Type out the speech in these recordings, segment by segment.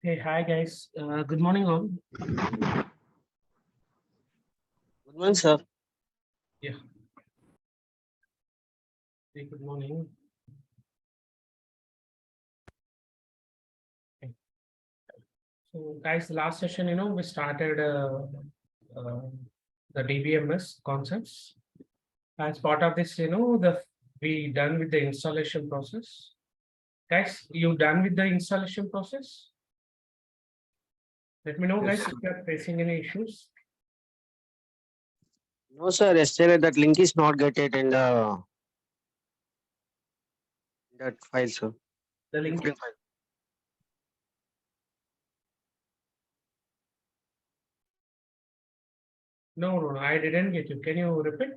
Hey, hi guys. Good morning all. Good morning, sir. Yeah, hey, good morning. Okay. So guys, last session, we started uh, the DBMS concepts. As part of this, we done with the installation process. Guys, you done with the installation process? Let me know, Yes, guys, if sir. you are facing any issues. No, sir. Yesterday that link is not get it in that file, sir. The link. Different file. No, I didn't get you. Can you repeat?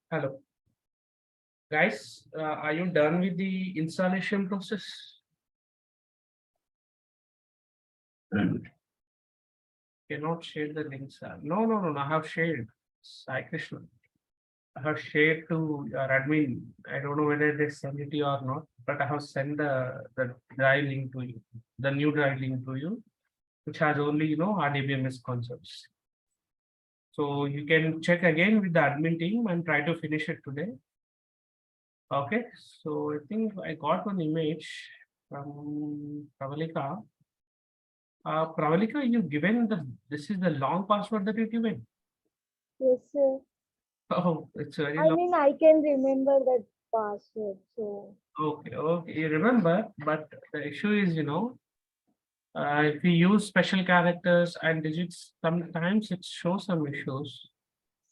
Hello, guys. Are you done with the installation process? Cannot share the links. No. I have shared. Sai Krishna. I have shared to your admin. I don't know whether they send it to you or not, but I have sent the drive link to you, the new drive link to you, which has only RDBMS concepts. So you can check again with the admin team and try to finish it today. Okay. So I think I got one image from Pravalika. Pravalika, you given this is the long password that you given. Yes, sir. Oh, it's very I long. mean, I can remember that password. So, Okay, you remember, but the issue is, if we use special characters and digits, sometimes it shows some issues.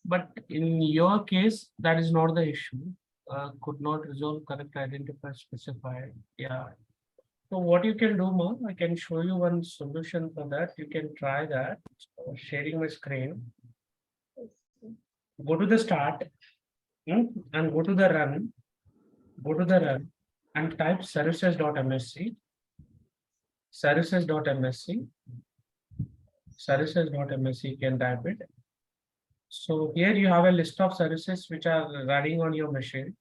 But in your case, that is not the issue. Could not resolve correct identifier specified. Yeah. So what you can do, Ma, I can show you one solution for that. You can try that. Sharing my screen. yes, sir. Go to the start, and go to the run. Go to the run and type services.msc. Services.msc. Services.msc, you can type it. So here you have a list of services which are running on your machine,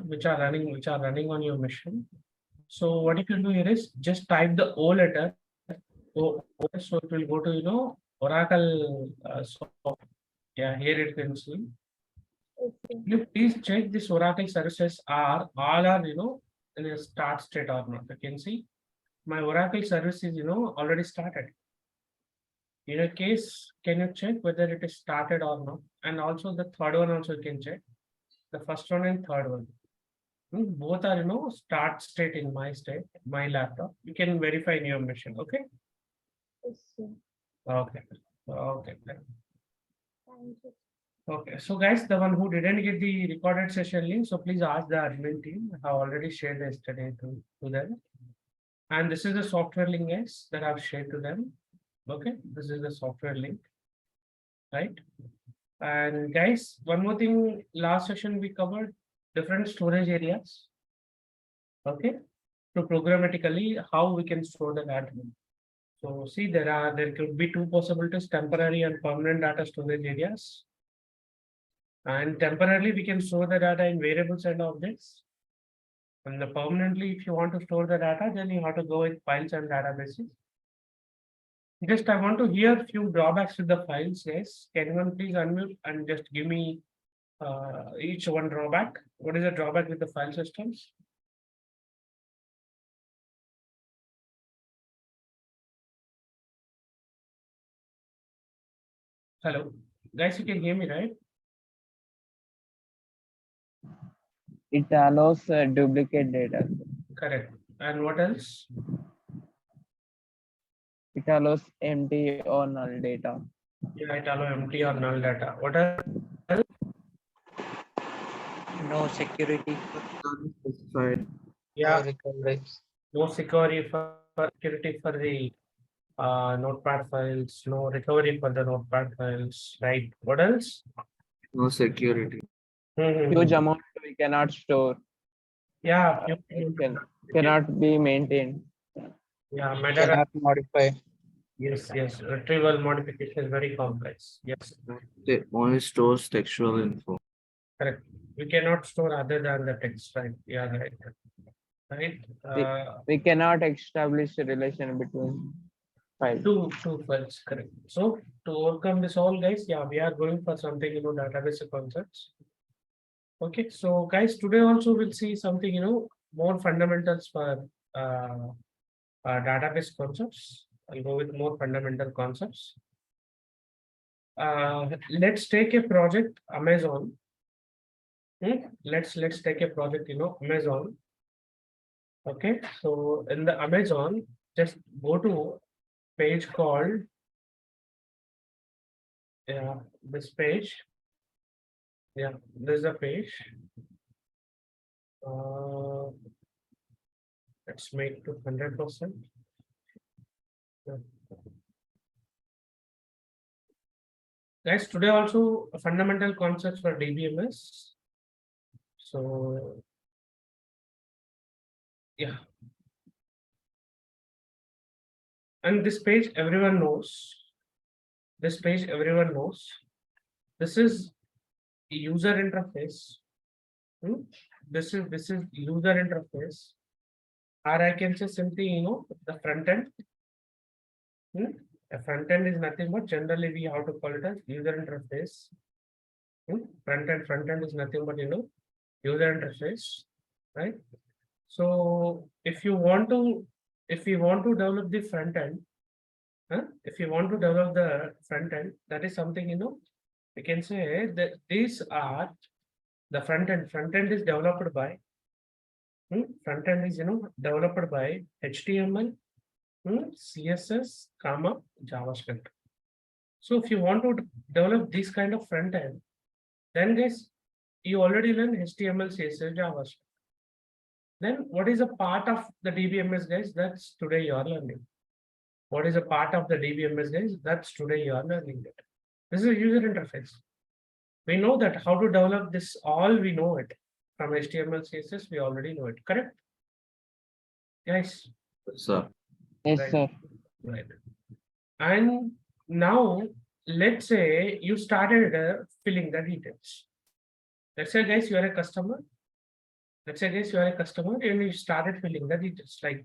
which are running on your machine. So what you can do here is just type the O letter. So it will go to Oracle. Yeah, here it can see. Yes, sir. You please check this Oracle services are all are in a start state or not. You can see my Oracle service is already started. In a case, can you check whether it is started or not? And also the third one also you can check. The first one and third one. Both are start state in my state, my laptop. You can verify in your machine. Okay. Yes, sir. Okay. Okay. Thank you. Okay. So guys, the one who didn't get the recorded session link, so please ask the admin team. I have already shared yesterday to them. And this is the software link, guys, that I've shared to them. Okay. This is the software link, right? And guys, one more thing, last session we covered different storage areas. Okay. So programmatically, how we can store the data. So see, there could be two possibilities, temporary and permanent data storage areas. And temporarily, we can store the data in variables and objects. And permanently, if you want to store the data, then you have to go with files and databases. Just I want to hear a few drawbacks with the files, guys. Can one please unmute and just give me each one drawback? What is the drawback with the file systems? Hello, guys, you can hear me, right? It allows duplicate data. Correct. And what else? It allows empty or null data. Yeah, it allow empty or null data. What else? No security for Specified. Yeah, recovery. no security for the notepad files, no recovery for the notepad files, right? What else? No security. Huge amount we cannot store. Yeah, It cannot be maintained. yeah, Cannot modify. Yes, yes, retrieval modification is very complex. Yes, It only stores textual info. correct. We cannot store other than the text, right? Yeah, right. Right. We, we cannot establish a relation between files. Two files, correct. So to overcome this all, guys, yeah, we are going for something, database concepts. Okay, so guys, today also we'll see something, more fundamentals for database concepts. I'll go with more fundamental concepts. Let's take a project Amazon. Let's take a project, Amazon. Okay, so in the Amazon, just go to page called, yeah, this page. Yeah, there's a page. Let's make to 100%. Guys, today also fundamental concepts for DBMS. So, yeah. And this page everyone knows. This page everyone knows. This is user interface. This is user interface. Or I can say simply, the front end. A front end is nothing but generally we have to call it as user interface. Front end is nothing but user interface, right? So if you want to develop the front end, if you want to develop the front end, that is something we can say that these are the front end. Front end is developed by front end is developed by HTML, CSS, comma JavaScript. So if you want to develop this kind of front end, then guys, you already learn HTML, CSS, JavaScript. Then what is a part of the DBMS, guys? That's today you are learning. What is a part of the DBMS, guys? That's today you are learning it. This is a user interface. We know that how to develop this, all we know it. From HTML, CSS, we already know it, correct? Guys, Sir, Yes, Right. sir. right. And now, let's say you started filling the details. Let's say, guys, you are a customer. Let's say, guys, you are a customer and you started filling the details like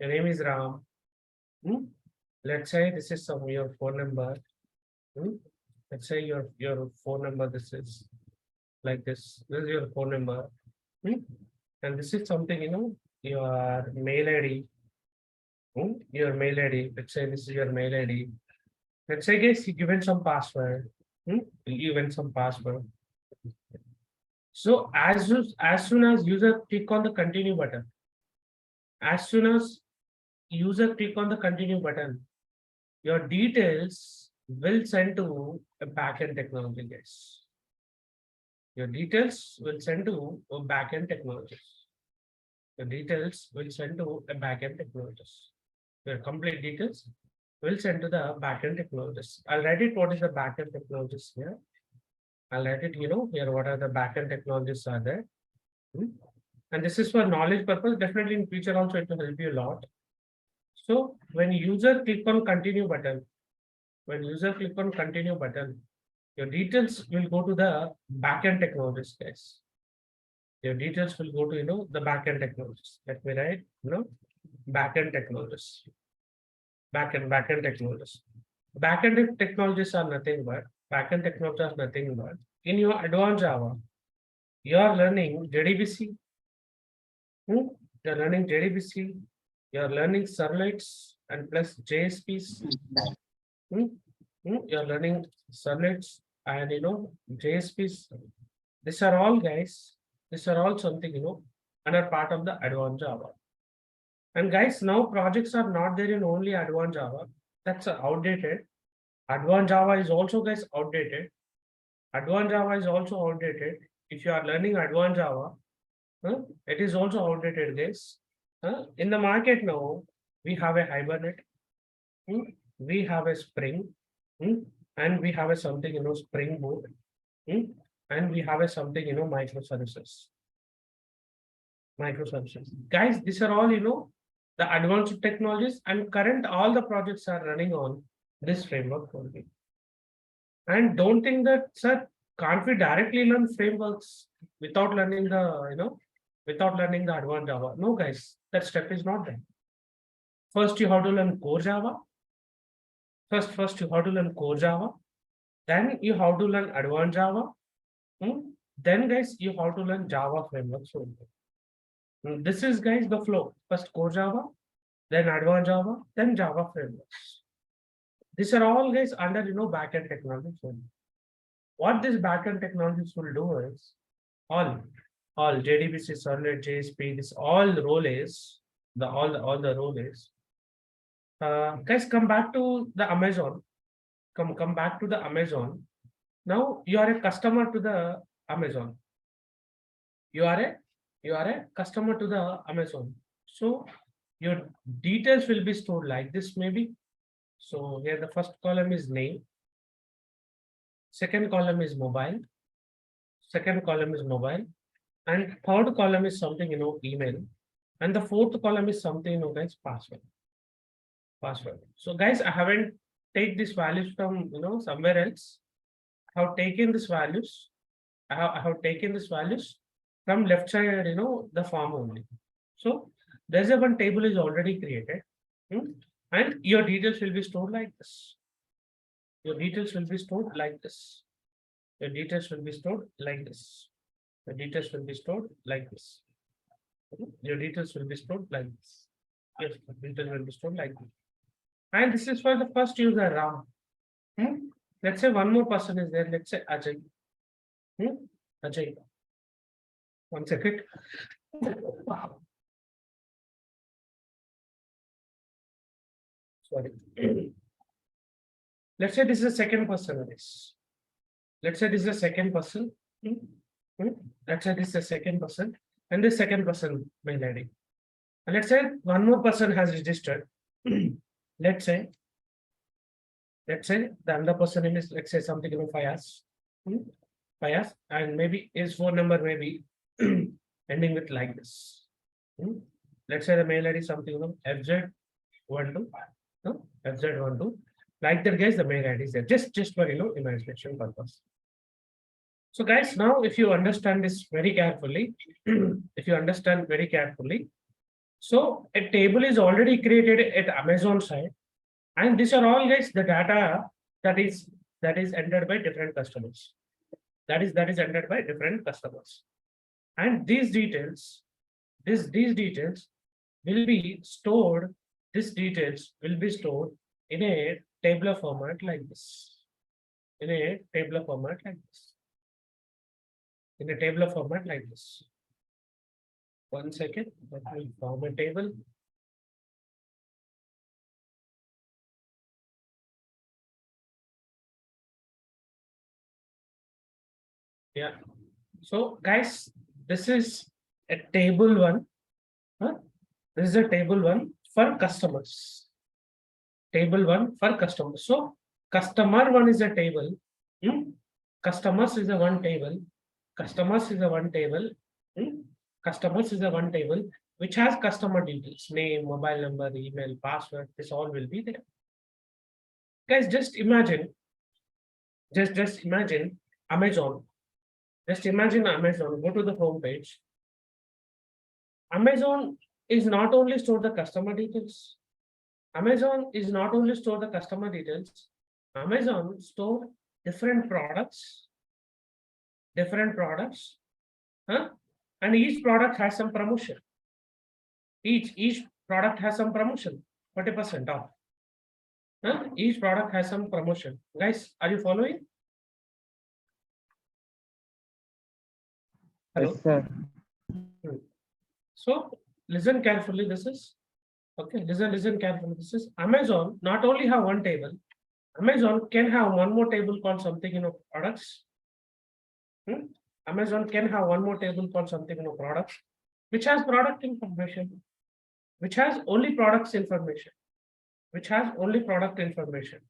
your name is Ram. Let's say this is your phone number. Let's say your phone number. This is like this. This is your phone number. And this is something your mail ID. Your mail ID. Let's say this is your mail ID. Let's say, guys, you given some password. You given some password. So as soon as user click on the continue button, as soon as user click on the continue button, your details will send to a backend technology, guys. Your details will send to a backend technologies. Your details will send to a backend technologies. Your complete details will send to the backend technologies. I'll write it what is the backend technologies here. I'll write it, here what are the backend technologies are there. And this is for knowledge purpose. Definitely in future also it will help you a lot. So when user click on continue button, your details will go to the backend technologies, guys. Your details will go to the backend technologies. Let me write backend technologies. Backend technologies. Backend technologies are nothing but in your advanced Java, you are learning JDBC. You're learning JDBC. You're learning servlets and plus JSPs. You're learning servlets and JSPs. These are all, guys. These are all something another part of the advanced Java. And guys, now projects are not there in only advanced Java. That's outdated. Advanced Java is also, guys, outdated. Advanced Java is also outdated. If you are learning advanced Java, it is also outdated, guys. In the market now, we have a Hibernate, we have a Spring, and we have a something Spring Boot, and we have a something microservices. Guys, these are all the advanced technologies, and current all the projects are running on this framework only. And don't think that, sir, can't we directly learn frameworks without learning the, without learning the advanced Java? No, guys, that step is not there. First, you have to learn core Java. First you have to learn core Java. Then you have to learn advanced Java. Then, guys, you have to learn Java frameworks only. This is, guys, the flow. First core Java, then advanced Java, then Java frameworks. These are all, guys, under backend technologies only. What this backend technologies will do is all JDBC, Servlet, JSP, this all role is all the role is. Guys, come back to the Amazon. Come back to the Amazon. Now you are a customer to the Amazon. You are a customer to the Amazon. So your details will be stored like this, maybe. So here the first column is name. Second column is mobile. Second column is mobile. And third column is something, email. And the fourth column is something, guys, password. So, guys, I haven't take these values from, somewhere else. I have taken these values. I have taken these values from left side, the form only. So there's a one table is already created. And your details will be stored like this. Your details will be stored like this. Your details will be stored like this. Your details will be stored like this. Your details will be stored like this. Yes, details will be stored like this. And this is for the first user, Ram. Let's say one more person is there. Let's say Ajay. Ajay. 1 second. Sorry. Let's say this is a second person. Let's say this is a second person. Let's say this is a second person, and this second person mail ID. And let's say one more person has registered. Let's say the other person is, let's say something, Fayaz. Fayaz, and maybe his phone number may be ending with like this. Let's say the mail ID is something, FZ12. FZ12. Like that, guys, the mail ID is there. Just for imagination purpose. So, guys, now if you understand this very carefully, so a table is already created at Amazon side, and these are all, guys, the data that is entered by different customers. That is entered by different customers, and these details will be stored. These details will be stored in a tabular format like this. In a tabular format like this. 1 second, let me form a table. Yeah. So, guys, this is a table one. This is a table one for customers. Table one for customers. So, customer one is a table. Customers is a one table. Customers is a one table. Customers is a one table which has customer details, name, mobile number, email, password. This all will be there. Guys, just imagine. Just imagine Amazon. Just imagine Amazon. Go to the home page. Amazon is not only store the customer details. Amazon is not only store the customer details. Amazon store different products. And each product has some promotion. Each product has some promotion. 40% off. Each product has some promotion. Guys, are you following? Hello? Yes, sir. So listen carefully. This is okay. Listen carefully. This is Amazon. Not only have one table. Amazon can have one more table called something products. Amazon can have one more table called something products, which has product information, which has only products information, which has only product information.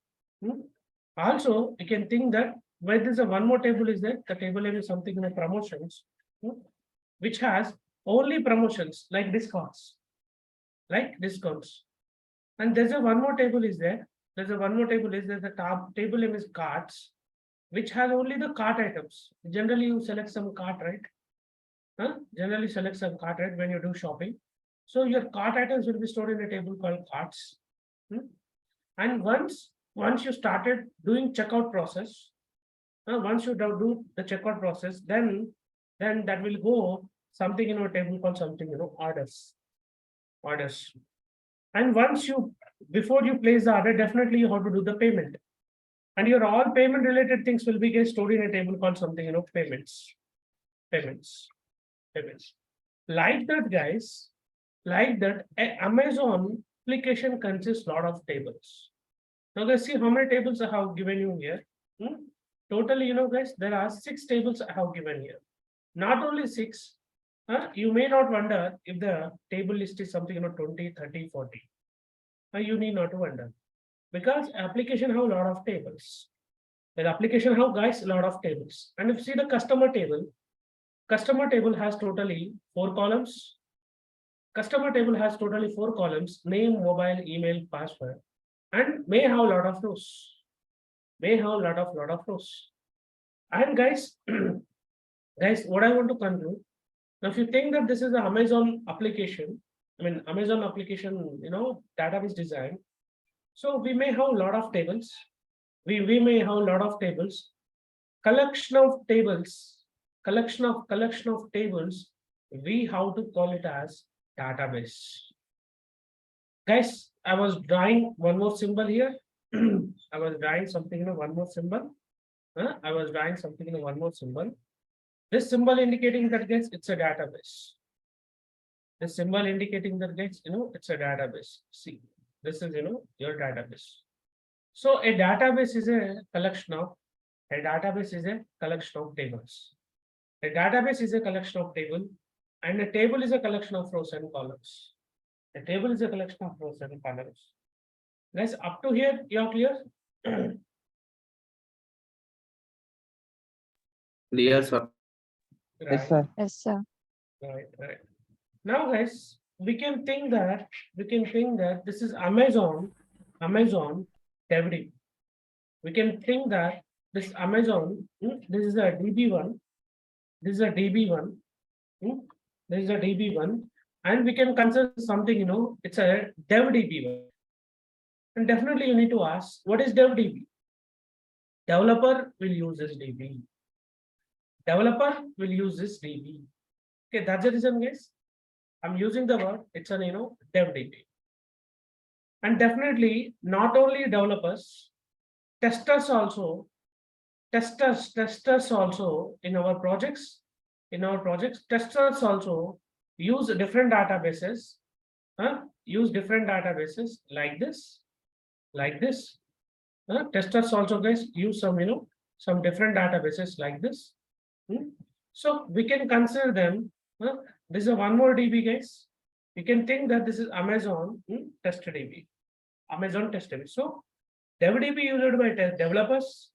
Also, you can think that where there's a one more table is there, the table name is something promotions, which has only promotions like discounts. like discounts. And there's a one more table is there. There's a one more table is there. The top table name is carts, which has only the cart items. Generally, you select some cart, right? Generally select some cart, right, when you do shopping. So your cart items will be stored in a table called carts. And once you started doing checkout process, once you do the checkout process, then that will go something in a table called something, orders. And once you, before you place the order, definitely you have to do the payment. And your all payment related things will be stored in a table called something, payments. Like that, guys, like that, Amazon application consists lot of tables. Now guys, see how many tables I have given you here. Totally, guys, there are 6 tables I have given here. Not only 6, you may not wonder if the table list is something, 20, 30, 40. You need not to wonder, because application have a lot of tables. The application have, guys, a lot of tables. And if you see the customer table has totally 4 columns. Customer table has totally 4 columns: name, mobile, email, password, and may have a lot of rows. And guys, guys, what I want to conclude. Now, if you think that this is an Amazon application, Amazon application, database design. So we may have a lot of tables. We may have a lot of tables, collection of tables. We have to call it as database. Guys, I was drawing one more symbol here. I was drawing something, one more symbol. This symbol indicating that, guys, it's a database. This symbol indicating that, guys, it's a database. See, this is, your database. So a database is a collection of tables. A database is a collection of table, and a table is a collection of rows and columns. A table is a collection of rows and columns. Guys, up to here, you're clear? Clear, sir. Yes, sir. Yes, sir. Right. Now, guys, we can think that this is Amazon DevD. We can think that this Amazon, this is a DB1. This is a DB1. This is a DB1, and we can consider something, it's a DevDB1. And definitely you need to ask, what is DevDB? Developer will use this DB. Okay, that's the reason, guys. I'm using the word, it's an, DevDB. And definitely not only developers, testers also in our projects, testers also use different databases, like this. Testers also, guys, use some different databases like this. So we can consider them. This is a one more DB, guys. We can think that this is Amazon TestDB. So DevDB used by developers,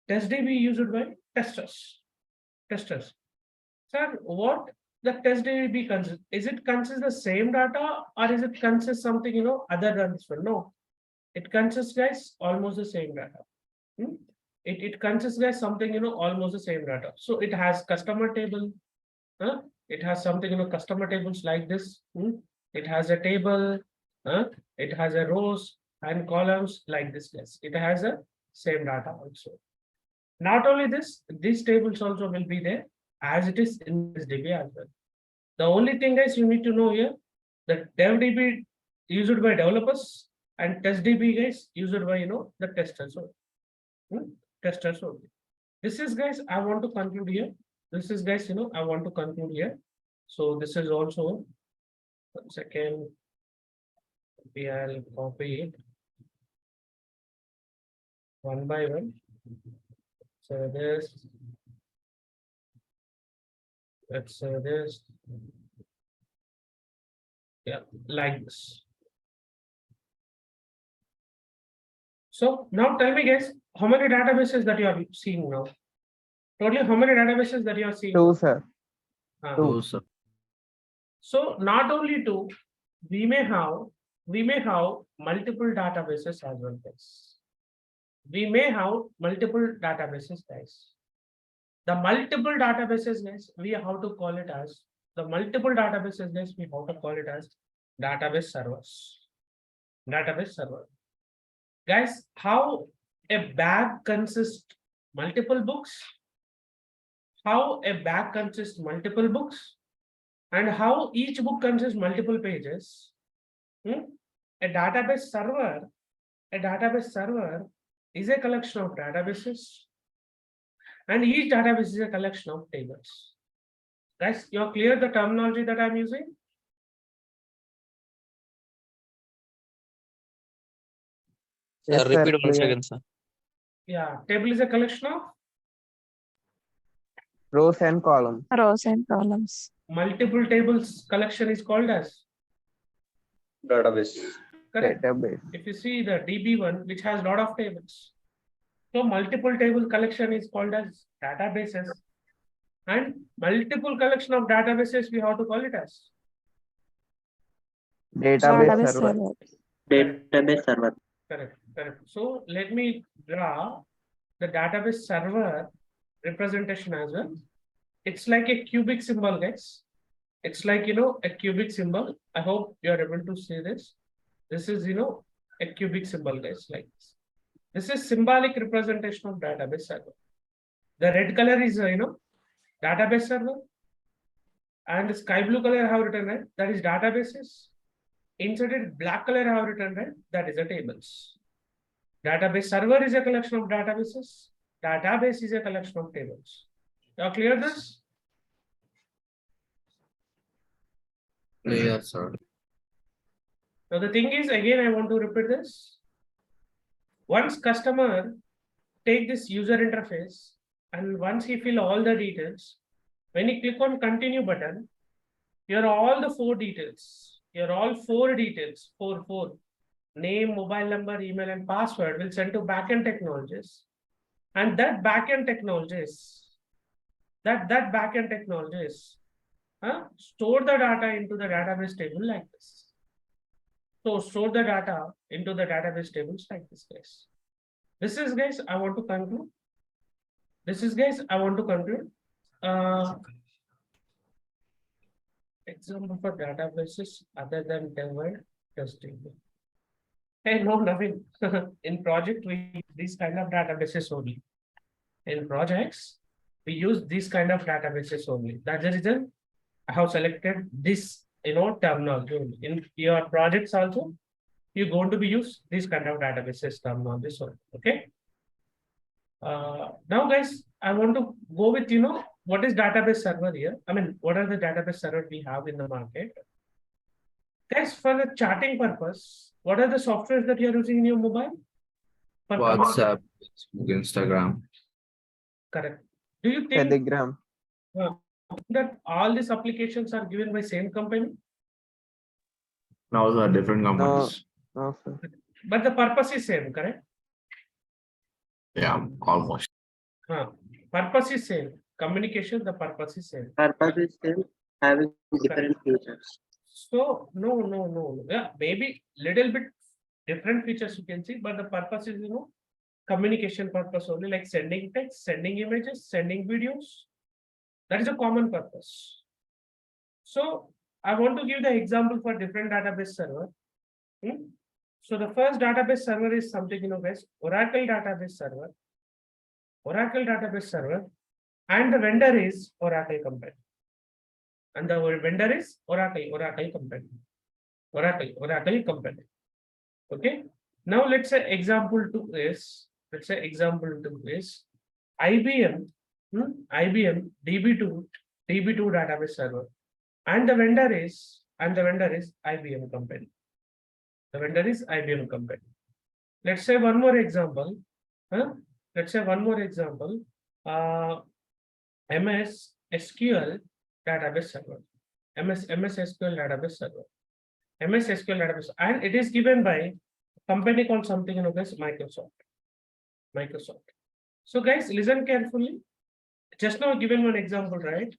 TestDB used by testers. Sir, what the TestDB consists? Is it consists the same data, or is it consists something other than this one? No, it consists, guys, almost the same data. It consists, guys, something almost the same data. So it has customer table. It has something customer tables like this. It has a table. It has a rows and columns like this, guys. It has a same data also. Not only this, these tables also will be there as it is in this DB as well. The only thing, guys, you need to know here that DevDB used by developers and TestDB, guys, used by the testers. Testers only. This is, guys, I want to conclude here. So this is also 1 second. I'll copy it one by one. So this, let's say this, yeah, like this. So now tell me, guys, how many databases that you are seeing now? Totally, how many databases that you are seeing? 2, sir. Ah, 2. Oh, sir. So not only 2, we may have multiple databases as well, guys. We may have multiple databases, guys. The multiple databases, guys, we have to call it as the multiple databases, guys, we have to call it as database servers. Database server. Guys, how a bag consists multiple books, how a bag consists multiple books, and how each book consists multiple pages. A database server is a collection of databases, and each database is a collection of tables. Guys, you're clear the terminology that I'm using? Yes, sir, Repeat once clear. again, sir. Yeah, table is a collection of Rows and columns. Rows and columns. multiple tables. Collection is called as Database. correct. Database. If you see the DB1, which has lot of tables, so multiple table collection is called as databases, and multiple collection of databases we have to call it as Database server. Database server. correct. So let me draw the database server representation as well. It's like a cubic symbol, guys. It's like, a cubic symbol. I hope you are able to see this. This is, a cubic symbol, guys, like this. This is symbolic representation of database server. The red color is, database server. And the sky blue color I have written, right? That is databases. Inside it, black color I have written, right? That is the tables. Database server is a collection of databases. Database is a collection of tables. You are clear this? Clear, sir. Now the thing is, again, I want to repeat this. Once customer take this user interface, and once he fill all the details, when you click on continue button, here are all the four details. Here are all four details, four. Name, mobile number, email, and password will send to backend technologies. And that backend technologies, store the data into the database table like this. So store the data into the database tables like this, guys. This is, guys, I want to conclude. Example for databases other than Dev testing. Hey, no, Navin. In project, we use these kind of databases only. In projects, we use these kind of databases only. That's the reason I have selected this, terminology only. In your projects also, you're going to be use these kind of databases terminologies only. Okay. Now, guys, I want to go with, what is database server here? I mean, what are the database server we have in the market? Guys, for the chatting purpose, what are the softwares that you're using in your mobile? For WhatsApp, Facebook, Instagram. correct. Do you think Telegram. that all these applications are given by same company? Now there are different companies. No, sir. But the purpose is same, correct? Yeah, almost. Purpose is same. Communication, the purpose is same. Purpose is same, having different features. So no. Yeah, maybe little bit different features you can see, but the purpose is, communication purpose only, like sending text, sending images, sending videos. That is a common purpose. So I want to give the example for different database server. So the first database server is something, guys, Oracle database server, and the vendor is Oracle company. And the vendor is Oracle company. Oracle company. Okay. Now let's say example 2 is, IBM, DB2 database server, and the vendor is IBM company. The vendor is IBM company. Let's say one more example. MS SQL database server. MS SQL database server. MS SQL database, and it is given by a company called something, guys, Microsoft. So guys, listen carefully. Just now given one example, right?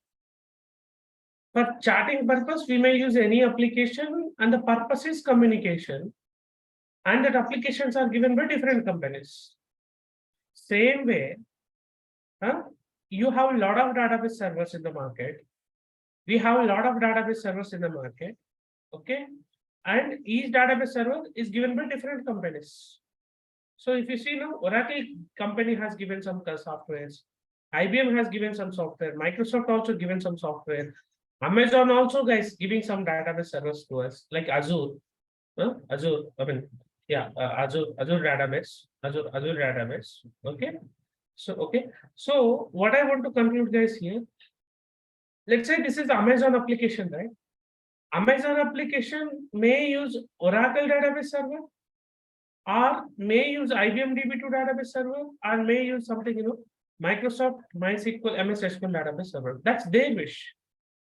For chatting purpose, we may use any application and the purpose is communication. And that applications are given by different companies. Same way, you have a lot of database servers in the market. We have a lot of database servers in the market. Okay. And each database server is given by different companies. So if you see now, Oracle company has given some softwares. IBM has given some software. Microsoft also given some software. Amazon also, guys, giving some database servers to us, like Azure. Azure, I mean, yeah, Azure database, Azure database. Okay. So what I want to conclude, guys, here. Let's say this is Amazon application, right? Amazon application may use Oracle database server, or may use IBM DB2 database server, or may use something, Microsoft MySQL MS SQL database server. That's their wish.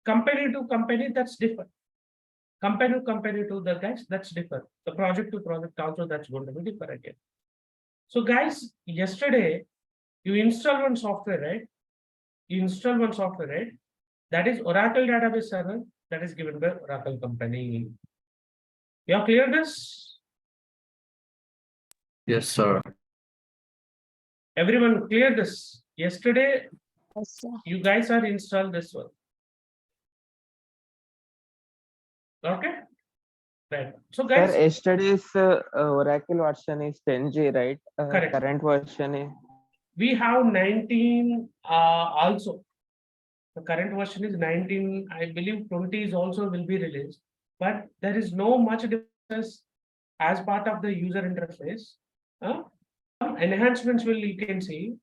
Company to company, that's different. Company to the guys, that's different. The project to project also, that's going to be different again. So guys, yesterday you install one software, right? You install one software, right? That is Oracle database server, that is given by Oracle company. You are clear this? Yes, sir. Everyone clear this? Yesterday, Yes, sir. you guys are installed this one. Okay. Right. So Sir, guys, yesterday's Oracle version is 10G, right? Correct. Current version is we have 19 also. The current version is 19. I believe 20 is also will be released, but there is no much difference as part of the user interface. Some enhancements will you can see,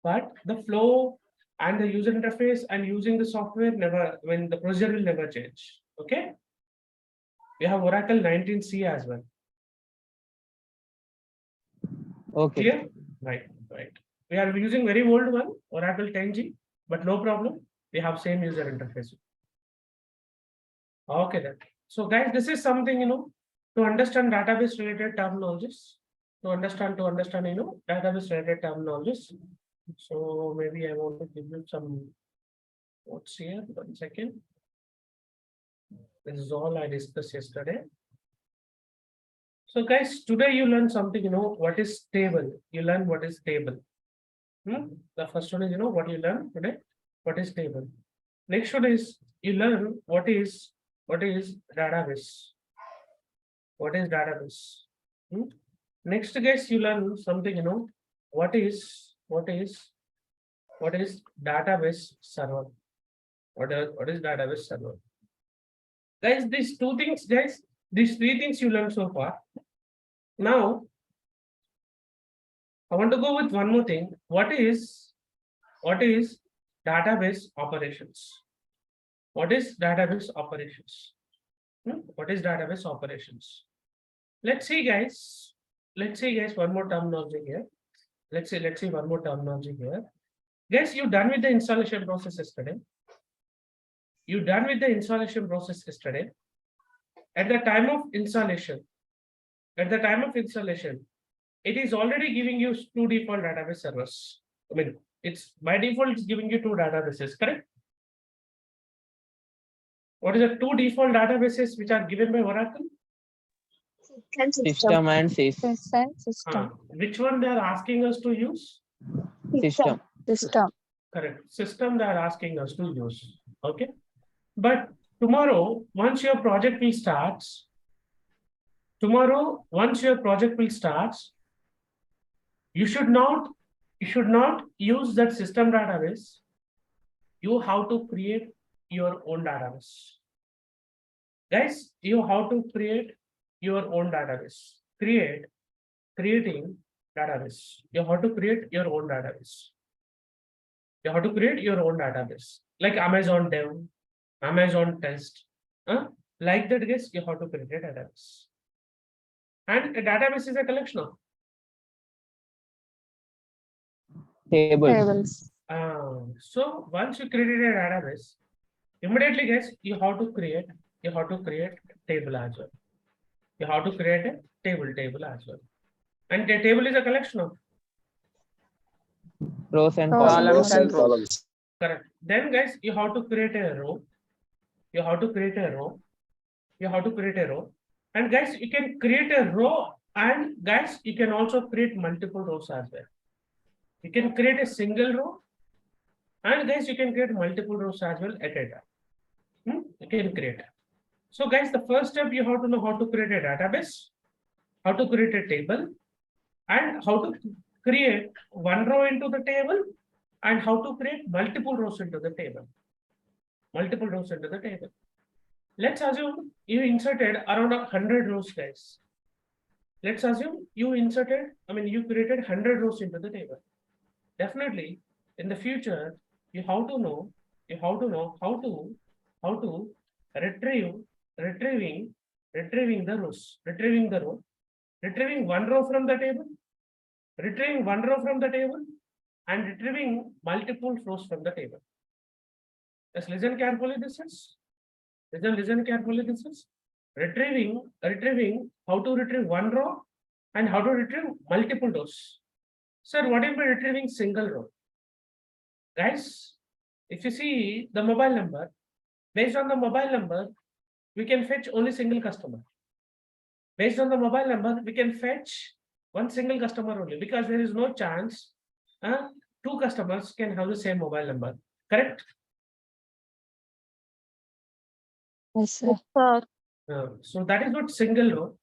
but the flow and the user interface and using the software never, when the procedure will never change. Okay. We have Oracle 19C as well. okay. Clear? Right. We are using very old one, Oracle 10G, but no problem. We have same user interface. Okay then. So guys, this is something, to understand database related terminologies. To understand, database related terminologies. So maybe I want to give you some notes here. 1 second. This is all I discussed yesterday. So guys, today you learn something, what is table. You learn what is table. The first one is, what you learn today, what is table. Next one is you learn what is database. What is database? Next, guys, you learn something, what is database server. What is database server? Guys, these two things, guys, these three things you learned so far. Now, I want to go with one more thing. What is database operations? What is database operations? What is database operations? Let's see, guys. One more terminology here. Let's see one more terminology here. Guys, you done with the installation process yesterday. At the time of installation, it is already giving you two default database servers. I mean, it's by default, it's giving you two databases, correct? What is the two default databases which are given by Oracle? System and System. Which one they are asking us to use? system. Correct. System they are asking us to use. Okay. But tomorrow, once your project will start, you should not use that system database. You have to create your own database. Guys, you have to create your own database. Creating database. You have to create your own database. Like Amazon Dev, Amazon Test. Like that, guys, you have to create a database. And a database is a collection of Tables. so once you created a database, immediately, guys, you have to create table as well. You have to create a table as well. And the table is a collection of Rows and Columns columns. and Rows. correct. Then, guys, you have to create a row. you have to create a row. You have to create a row. And guys, you can create a row, and guys, you can also create multiple rows as well. You can create a single row, and guys, you can create multiple rows as well at a time. You can create. So guys, the first step, you have to know how to create a database, how to create a table, and how to create one row into the table, and how to create multiple rows into the table. Multiple rows into the table. Let's assume you inserted around 100 rows, guys. Let's assume you you created 100 rows into the table. Definitely, in the future, you have to know how to retrieving the rows, retrieving one row from the table, and retrieving multiple rows from the table. Just listen carefully. Listen carefully. This is retrieving how to retrieve one row and how to retrieve multiple rows. Sir, what if we're retrieving single row? Guys, if you see the mobile number, based on the mobile number, we can fetch only single customer. Based on the mobile number, we can fetch one single customer only, because there is no chance two customers can have the same mobile number. Correct? Yes, sir. So that is what single row,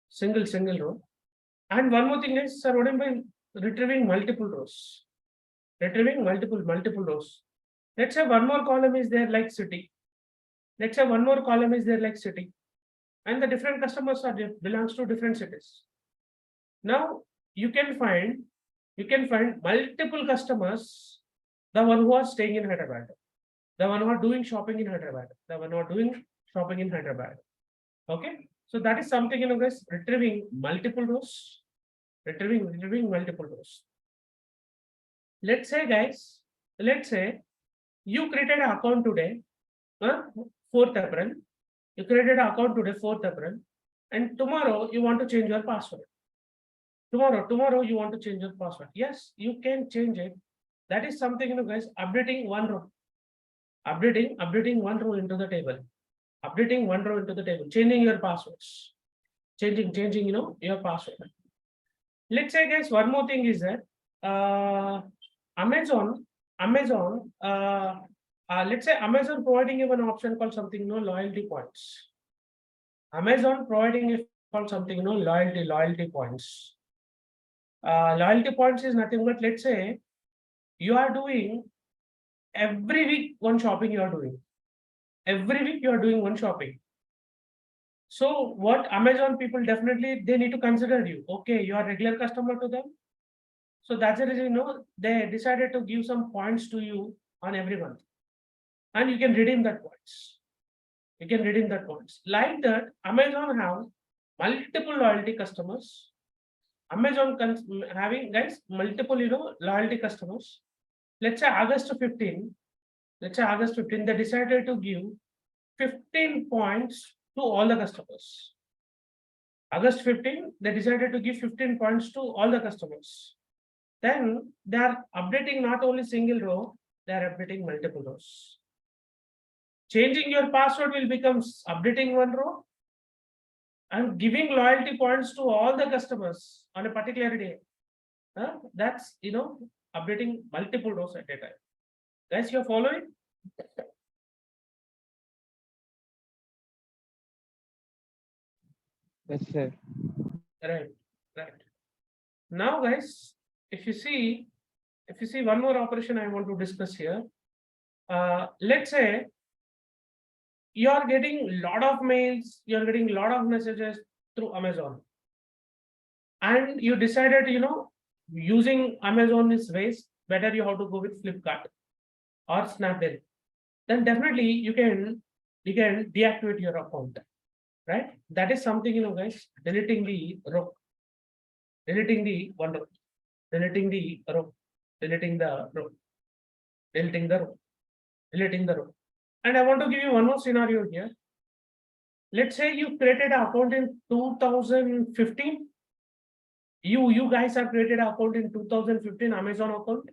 single row. And one more thing is, sir, what am I retrieving multiple rows? Retrieving multiple rows. Let's say one more column is there like city. Let's say one more column is there like city, and the different customers are belongs to different cities. Now you can find multiple customers, the one who are staying in Hyderabad, the one who are doing shopping in Hyderabad, the one who are doing shopping in Hyderabad. Okay, so that is something, guys, retrieving multiple rows, retrieving multiple rows. Let's say, guys, you created an account today, 4th April. You created an account today, 4th April, and tomorrow you want to change your password. Tomorrow you want to change your password. Yes, you can change it. That is something, guys, updating one row, updating one row into the table, changing your passwords, changing your password. Let's say, guys, one more thing is that Amazon, let's say Amazon providing you an option called something, loyalty points. Amazon providing you called something, loyalty points. Loyalty points is nothing but, let's say you are doing every week one shopping. You are doing every week. You are doing one shopping. So what Amazon people, definitely they need to consider you. Okay, you are regular customer to them. So that's the reason, they decided to give some points to you on every month, and you can redeem that points. Like that, Amazon have multiple loyalty customers. Amazon having, guys, multiple, loyalty customers. Let's say August 15, they decided to give 15 points to all the customers. August 15, they decided to give 15 points to all the customers. Then they are updating not only single row, they are updating multiple rows. Changing your password will become updating one row, and giving loyalty points to all the customers on a particular day. That's, updating multiple rows at a time. Guys, you're following? Yes, sir. Right. Now, guys, if you see one more operation I want to discuss here. Let's say you are getting a lot of mails, you are getting a lot of messages through Amazon, and you decided, using Amazon is waste, better you have to go with Flipkart or Snapdeal. Then definitely you can deactivate your account, right? That is something, guys, deleting the row, deleting the one row, deleting the row, deleting the row, deleting the row, deleting the row. And I want to give you one more scenario here. Let's say you created an account in 2015. You guys have created an account in 2015, Amazon account.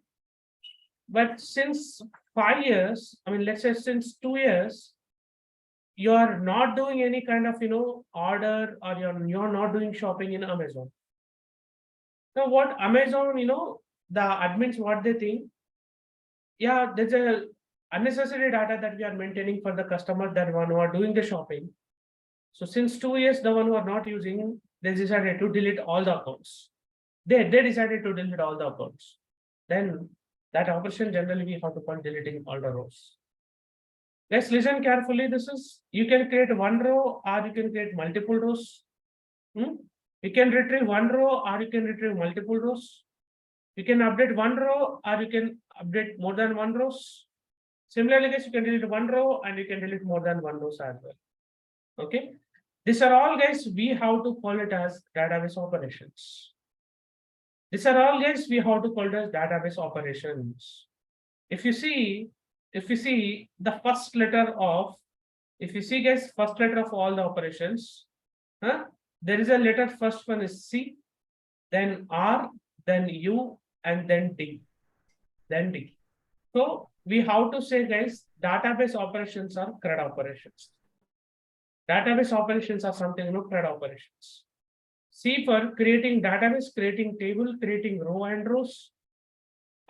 But since 5 years, let's say since 2 years, you are not doing any kind of, order, or you're not doing shopping in Amazon. Now what Amazon, the admins, what they think, yeah, there's a unnecessary data that we are maintaining for the customer, that one who are doing the shopping. So since 2 years, the one who are not using, they decided to delete all the accounts. They decided to delete all the accounts. Then that operation generally we have to call deleting all the rows. Let's listen carefully. This is, you can create one row or you can create multiple rows. You can retrieve one row or you can retrieve multiple rows. You can update one row or you can update more than one rows. Similarly, guys, you can delete one row and you can delete more than one rows as well. Okay. These are all, guys, we have to call it as database operations. These are all, guys, we have to call it as database operations. If you see the first letter of, if you see, guys, first letter of all the operations, there is a letter, first one is C, then R, then U, and then D. Then D. So we have to say, guys, database operations are CRUD operations. Database operations are something, CRUD operations. C for creating database, creating table, creating row and rows.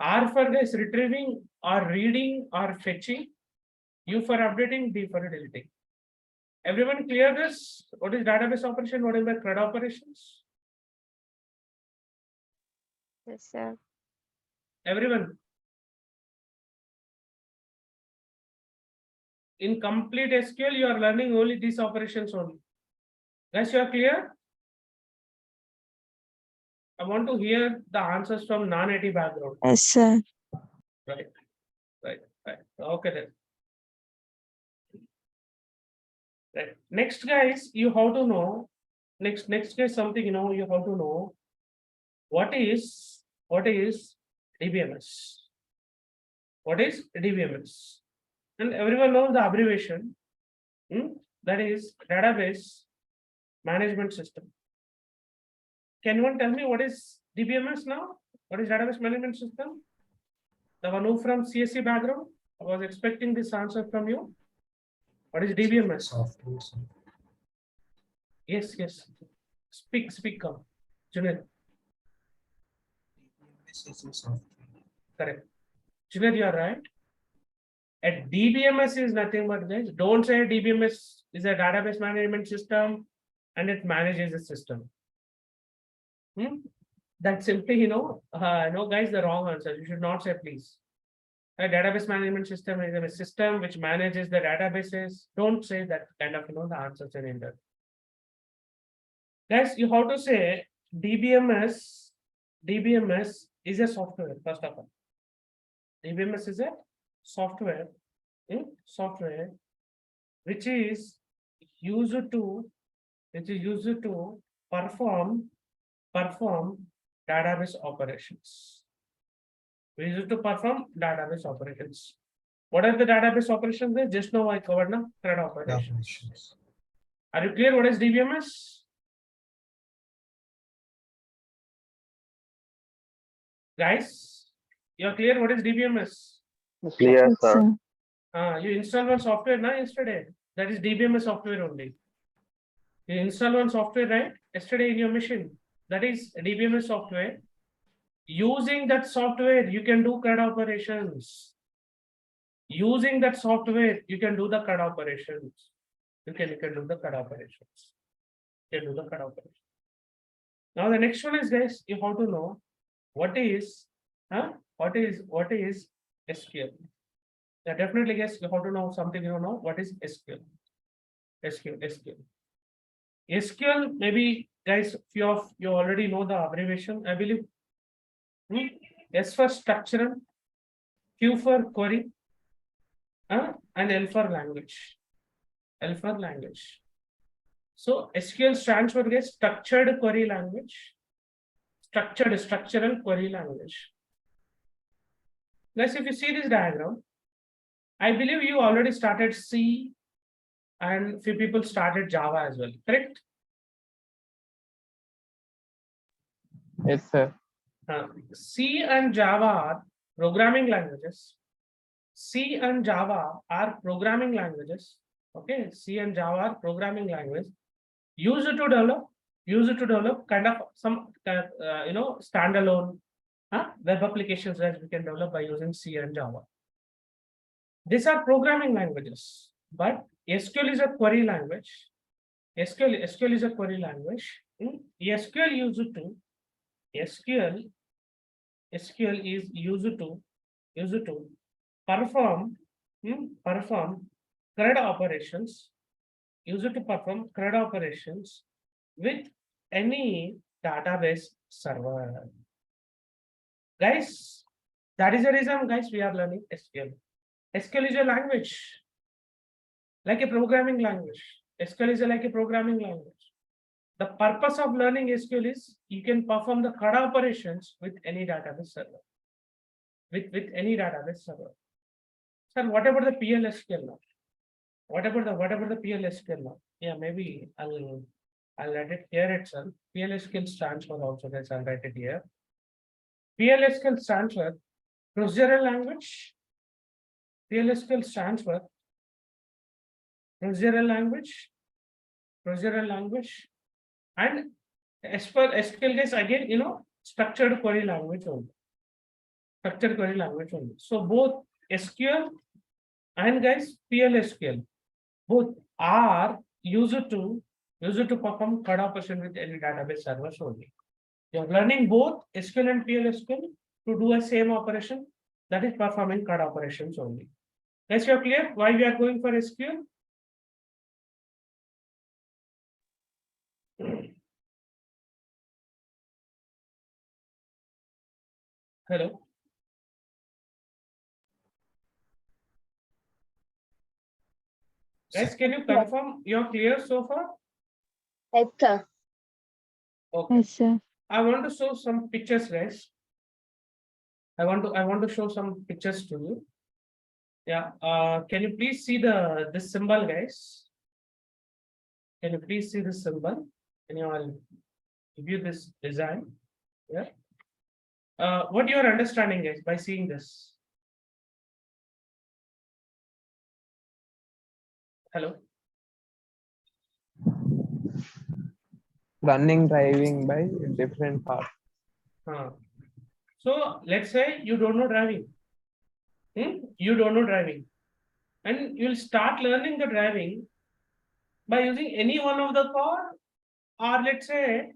R for, guys, retrieving or reading or fetching. U for updating, D for deleting. Everyone clear this? What is database operation? What is the CRUD operations? Yes, sir. Everyone. In complete SQL, you are learning only these operations only. Guys, you are clear? I want to hear the answers from non-IT background. Yes, sir. Right. Okay then. Right. Next, guys, you have to know. Next, guys, something, you have to know. What is DBMS? What is DBMS? And everyone knows the abbreviation. That is database management system. Can anyone tell me what is DBMS now? What is database management system? The one who from CSC background, I was expecting this answer from you. What is DBMS? Yes. Speak come. Junaid. Correct. Junaid, you are right. A DBMS is nothing but, guys, don't say DBMS is a database management system and it manages the system. That's simply, no, guys, the wrong answer. You should not say, please. A database management system is a system which manages the databases. Don't say that kind of, the answers in India. Guys, you have to say DBMS is a software, first of all. DBMS is a software, which is used to perform database operations. We use it to perform database operations. What are the database operations? Just now I covered now CRUD operations. Are you clear what is DBMS? Guys, you're clear what is DBMS? Clear, Yes, sir. sir. You installed one software yesterday. That is DBMS software only. You install one software, right? Yesterday in your machine. That is DBMS software. Using that software, you can do CRUD operations. Using that software, you can do the CRUD operations. You can do the CRUD operations. Now the next one is, guys, you have to know what is SQL. Yeah, definitely, guys, you have to know something. You know what is SQL. SQL, maybe, guys, few of you already know the abbreviation, I believe. S for structural, Q for query, and L for language. So SQL stands for, guys, structured query language. Structural query language. Guys, if you see this diagram, I believe you already started C and few people started Java as well, correct? Yes, sir. C and Java are programming languages. C and Java are programming languages Okay, C and Java are programming language used to develop kind of some standalone web applications that we can develop by using C and Java. These are programming languages, but SQL is a query language. SQL is a query language. SQL used to SQL is used to perform CRUD operations, used to perform CRUD operations with any database server. Guys, that is the reason, guys, we are learning SQL. SQL is a language, like a programming language. SQL is like a programming language. The purpose of learning SQL is you can perform the CRUD operations with any database server. With any database server. Sir, what about the PLSQL now? What about the PLSQL now? Yeah, maybe I'll write it here itself. PLSQL stands for also, guys, I'll write it here. PLSQL stands for procedural language. PLSQL stands for procedural language. And as per SQL, guys, again, structured query language only. So both SQL and, guys, PLSQL, both are used to perform CRUD operation with any database servers only. You are learning both SQL and PLSQL to do a same operation, that is performing CRUD operations only. Guys, you are clear why we are going for SQL? Hello. Guys, can you confirm you're clear so far? Yes, sir. Okay. Yes, sir. I want to show some pictures, guys. I want to show some pictures to you. Yeah. Can you please see this symbol, guys? Can you please see this symbol? I'll give you this design. Yeah. What you are understanding, guys, by seeing this? Hello. Running, driving by different paths. So let's say you don't know driving. You don't know driving, and you'll start learning the driving by using any one of the car, or let's say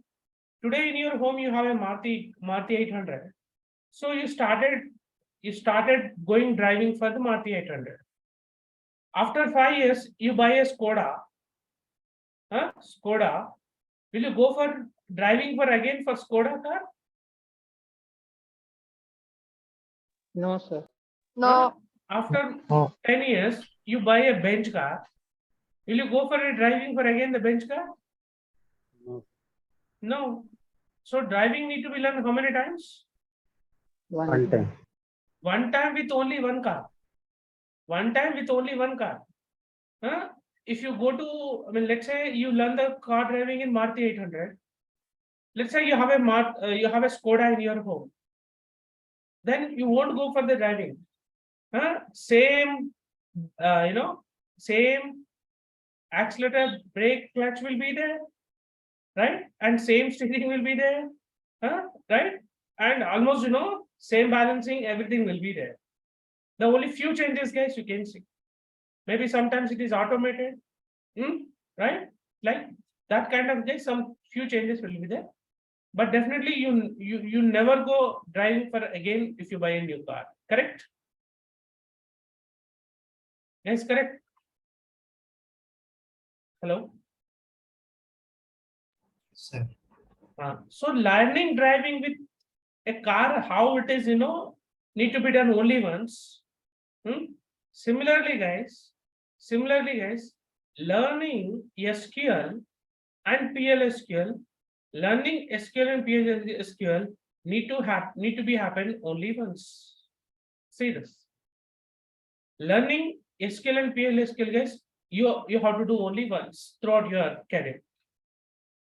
today in your home you have a Maruti 800. So you started going driving for the Maruti 800. After 5 years, you buy a Skoda. Skoda. Will you go for driving for Skoda car? No, sir. No. After Oh. 10 years, you buy a Bench car. Will you go for a driving for again the Bench car? No. So driving need to be learned how many times? One time. One time with only one car. If you go to, let's say you learn the car driving in Maruti 800. Let's say you have a Skoda in your home. Then you won't go for the driving. Same accelerator, brake, clutch will be there, right? And same steering will be there, right? And almost, same balancing, everything will be there. The only few changes, guys, you can see. Maybe sometimes it is automated, right? Like that kind of thing, some few changes will be there. But definitely you never go driving for again if you buy a new car, correct? Yes, correct. Hello. Sir. So learning driving with a car, how it is, need to be done only once. Similarly, guys, learning SQL and PLSQL, learning SQL and PLSQL need to be happen only once. See this. Learning SQL and PLSQL, guys, you have to do only once throughout your career.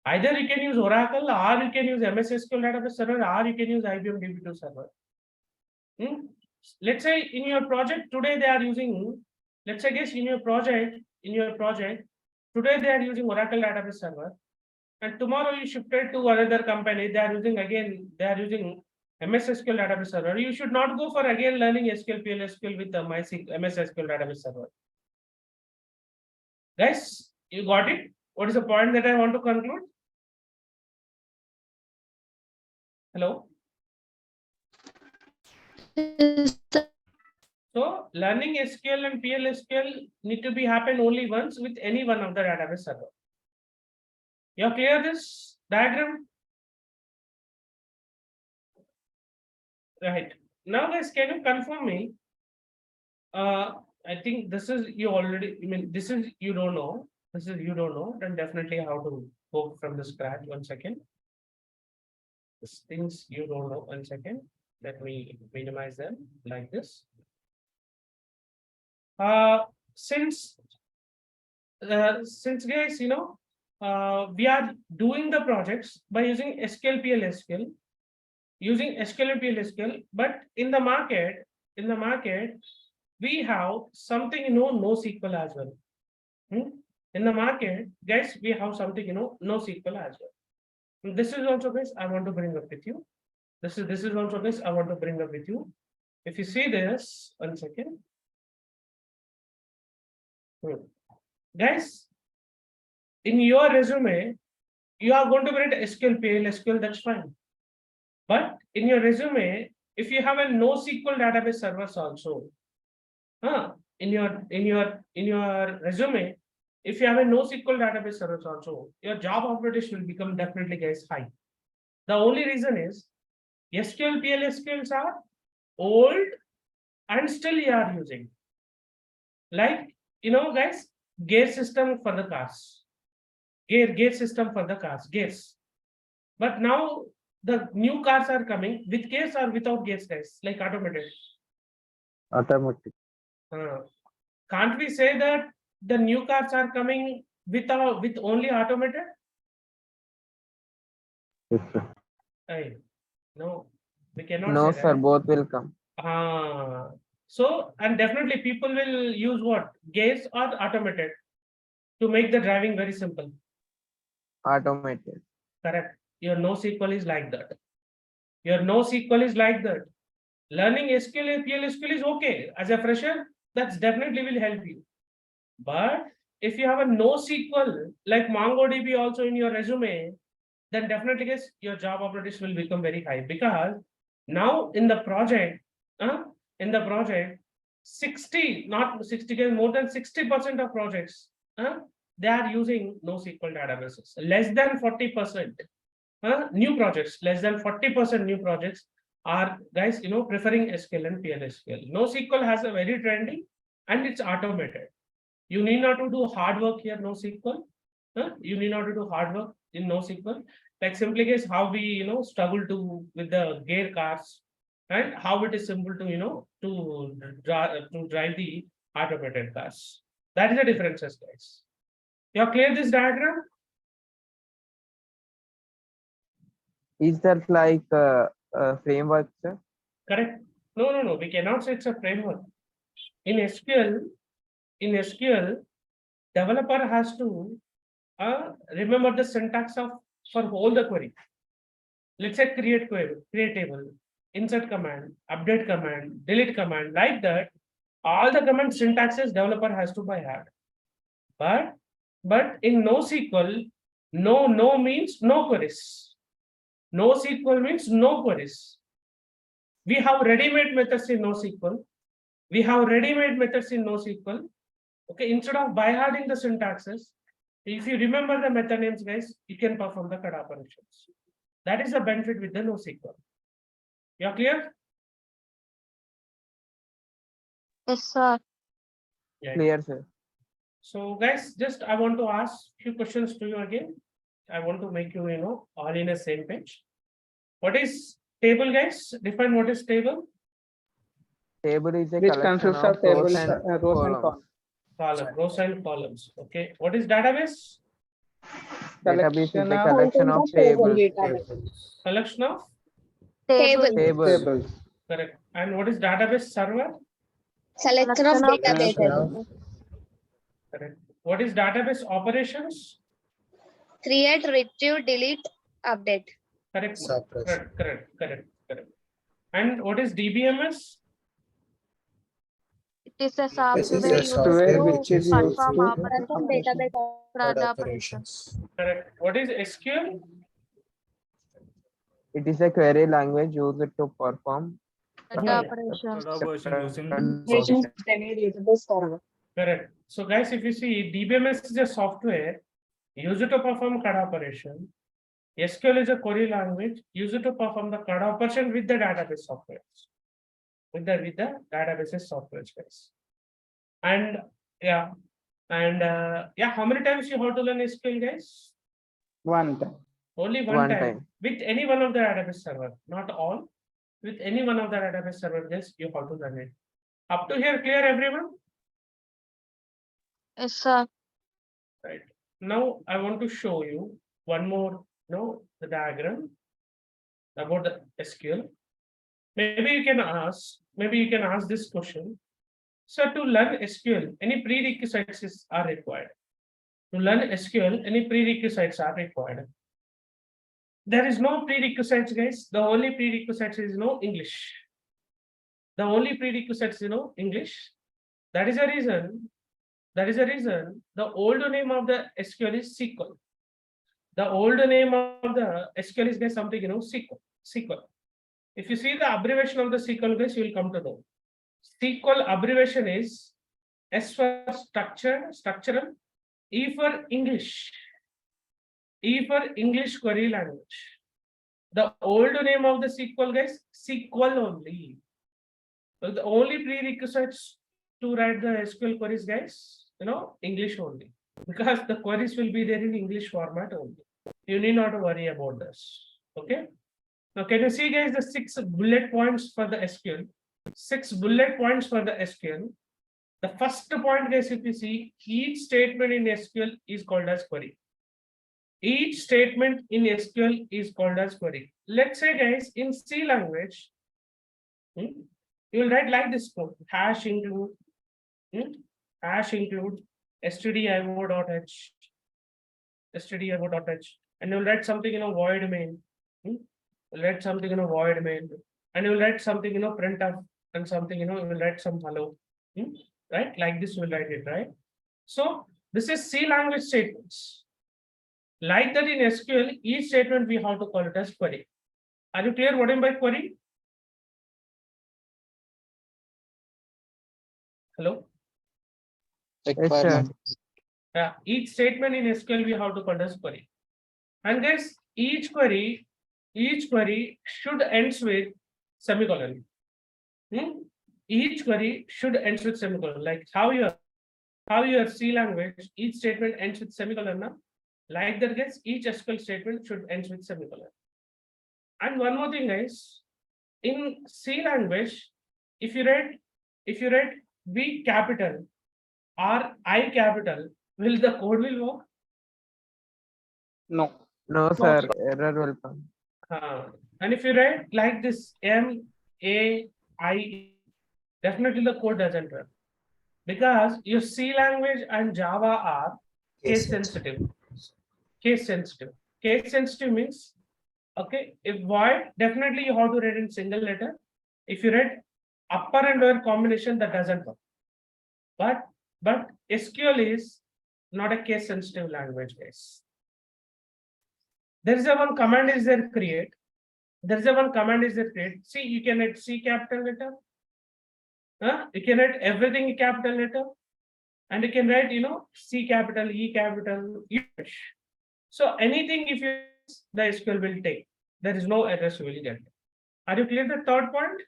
Either you can use Oracle, or you can use MS SQL database server, or you can use IBM DB2 server. Let's say in your project today they are using, let's say, guys, in your project in your project, today they are using Oracle database server, and tomorrow you shifted to another company, they are using MS SQL database server. You should not go for again learning SQL, PL/SQL with the MS SQL database server. Guys, you got it? What is the point that I want to conclude? Hello? So learning SQL and PL/SQL need to be happen only once with any one of the database server. You clear this diagram? Right. Now guys, can you confirm me? I think this is you already, this is you don't know. This is you don't know, then definitely how to go from the scratch. 1 second. These things you don't know. 1 second. Let me minimize them like this. Since guys, we are doing the projects by using SQL, PL/SQL, using SQL and PL/SQL, but in the market, we have something, NoSQL as well. In the market, guys, we have something, NoSQL as well. This is also, guys, I want to bring up with you. This is also, guys, I want to bring up with you. If you see this, 1 second. Guys, in your resume, you are going to write SQL, PL/SQL, that's fine. But in your resume, if you have a NoSQL database servers also, in your resume, if you have a NoSQL database servers also, your job opportunities will become definitely, guys, high. The only reason is SQL, PL/SQLs are old and still you are using. Like, guys, gear system for the cars. Gear system for the cars, gears. But now the new cars are coming with gears or without gears, guys, like automated. Automatic. Can't we say that the new cars are coming with only automated? Yes, sir. No, we cannot. No, say sir, that. both will come. So, and definitely people will use what? Gears or automated to make the driving very simple. Automated. Correct. Your NoSQL is like that. Your NoSQL is like that. Learning SQL, PL/SQL is okay. As a fresher, that's definitely will help you. But if you have a NoSQL, like MongoDB also in your resume, then definitely, guys, your job opportunities will become very high, because now in the project, 60, not 60, guys, more than 60% of projects, they are using NoSQL databases. Less than 40%, new projects, less than 40% new projects are, guys, preferring SQL and PL/SQL. NoSQL has a very trendy and it's automated. You need not to do hard work here, NoSQL. You need not to do hard work in NoSQL. Like simply, guys, how we struggle with the gear cars, and how it is simple to to drive the automated cars. That is the differences, guys. You are clear this diagram? Is that like a framework, sir? Correct. No. We cannot say it's a framework. In SQL, developer has to remember the syntax for whole the query. Let's say create query, create table, insert command, update command, delete command, like that. All the command syntaxes developer has to by heart. But in NoSQL, no means no queries. NoSQL means no queries. We have ready-made methods in NoSQL. Okay, instead of by hearting the syntaxes, if you remember the method names, guys, you can perform the CAD operations. That is the benefit with the NoSQL. You are clear? Yes, sir. Yeah. Clear, sir. So, guys, just I want to ask few questions to you again. I want to make you, all in the same page. What is table, guys? Define what is table. Table is a Which collection consists of of tables, rows and rows and columns. Column, rows and columns. Okay. What is database? Database is Collection a of collection of tables. Collection of. Table. tables. Correct. And what is database server? Selection of databases. Correct. What is database operations? Create, retrieve, delete, update. Correct. Suppression. Correct. And what is DBMS? It is a This software is a used software to which is used perform to operation database CRUD operations. operations. Correct. What is SQL? It is a query language used to perform Operations. Correct. So guys, if you see, DBMS is a software used to perform CRUD operation. SQL is a query language used to perform the CRUD operation with the database software. With the databases software, guys. And yeah, how many times you have to learn SQL, guys? one time. Only one time. With any one of the database server, not all. With any one of the database server, guys, you have to learn it. Up to here, clear, everyone? Yes, sir. Right. Now I want to show you one more, the diagram about the SQL. Maybe you can ask this question. So to learn SQL, any prerequisites are required. To learn SQL, any prerequisites are required. There is no prerequisites, guys. The only prerequisites is English. The only prerequisites is English. That is a reason. The old name of the SQL is SQL. The old name of the SQL is guys something SQL. If you see the abbreviation of the SQL, guys, you will come to know. SQL abbreviation is S for structural, E for English. E for English query language. The old name of the SQL, guys, SQL only. So the only prerequisites to write the SQL queries, guys, English only. Because the queries will be there in English format only. You need not worry about this. Okay. Now, can you see, guys, the 6 bullet points for the SQL? 6 bullet points for the SQL. The first point, guys, if you see, each statement in SQL is called as query. Each statement in SQL is called as query. Let's say, guys, in C language, you will write like this code: hash include stdio.h, and you'll write something void main. You'll write something void main, and you'll write something printf, and something you will write some hello. Right, like this we'll write it, right? So this is C language statements. Like that in SQL, each statement we have to call it as query. Are you clear what I mean by query? Hello? Yes, sir. Yeah, each statement in SQL we have to call it as query. And guys, each query should end with semicolon. Each query should end with semicolon. Like how your C language, each statement ends with semicolon. Na? Like that, guys, each SQL statement should end with semicolon. And one more thing, guys, in C language, if you read V capital or I capital, will the code will work? No, sir. Error will come. And if you write like this MAI, definitely the code doesn't run, because your C language and Java are case sensitive. Case sensitive means, okay, if void, definitely you have to read in single letter. If you read upper and lower combination, that doesn't work. But SQL is not a case sensitive language, guys. There is a one command is there create. See, you can write C capital letter. You can write everything in capital letter, and you can write C capital, E capital, E. So anything if you the SQL will take. There is no errors you will get. Are you clear the third point?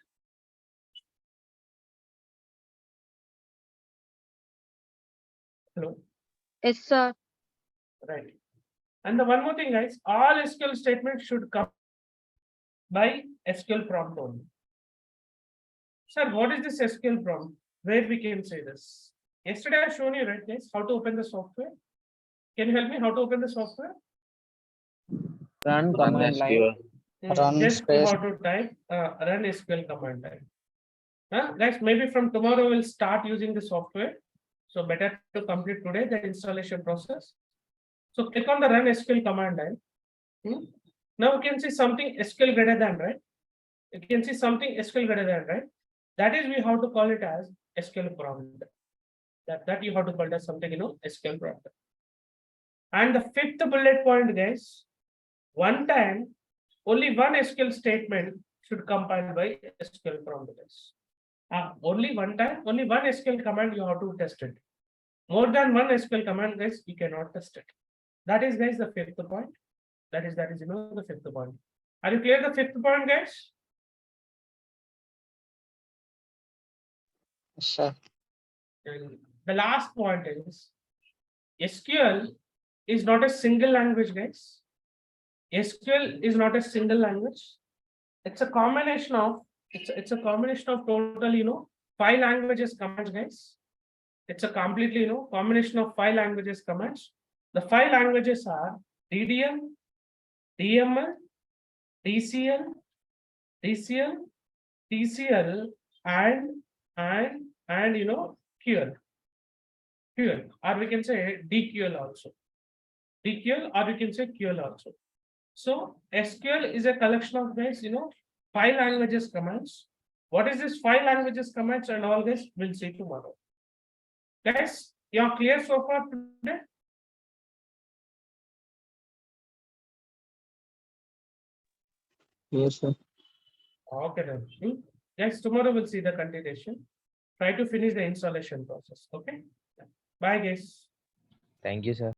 Hello. Yes, sir. Right. And the one more thing, guys, all SQL statements should come by SQL prompt only. Sir, what is this SQL prompt? Where we can say this? Yesterday I shown you, right, guys, how to open the software. Can you help me how to open the software? Run command line. Run Just space. how to type run SQL command line. Guys, maybe from tomorrow we'll start using the software. So better to complete today the installation process. So click on the run SQL command line. Now you can see something SQL greater than, right? You can see something SQL greater than, right? That is we have to call it as SQL prompt. That you have to call it as something, SQL prompt. And the fifth bullet point, guys, one time only one SQL statement should compile by SQL prompt, guys. Only one time, only one SQL command you have to test it. More than one SQL command, guys, you cannot test it. That is, guys, the fifth point. That is, the fifth point. Are you clear the fifth point, guys? Sir. And the last point is SQL is not a single language, guys. SQL is not a single language. It's a combination of total, 5 languages commands, guys. It's a completely, combination of 5 languages commands. The 5 languages are DDL, DML, DCL, TCL, and QL. QL, or we can say DQL also. DQL, or we can say QL also. So SQL is a collection of, guys, 5 languages commands. What is this 5 languages commands and all this we'll see tomorrow. Guys, you are clear so far today? Yes, sir. Okay then. Guys, tomorrow we'll see the continuation. Try to finish the installation process. Okay. Bye, guys. Thank you, sir.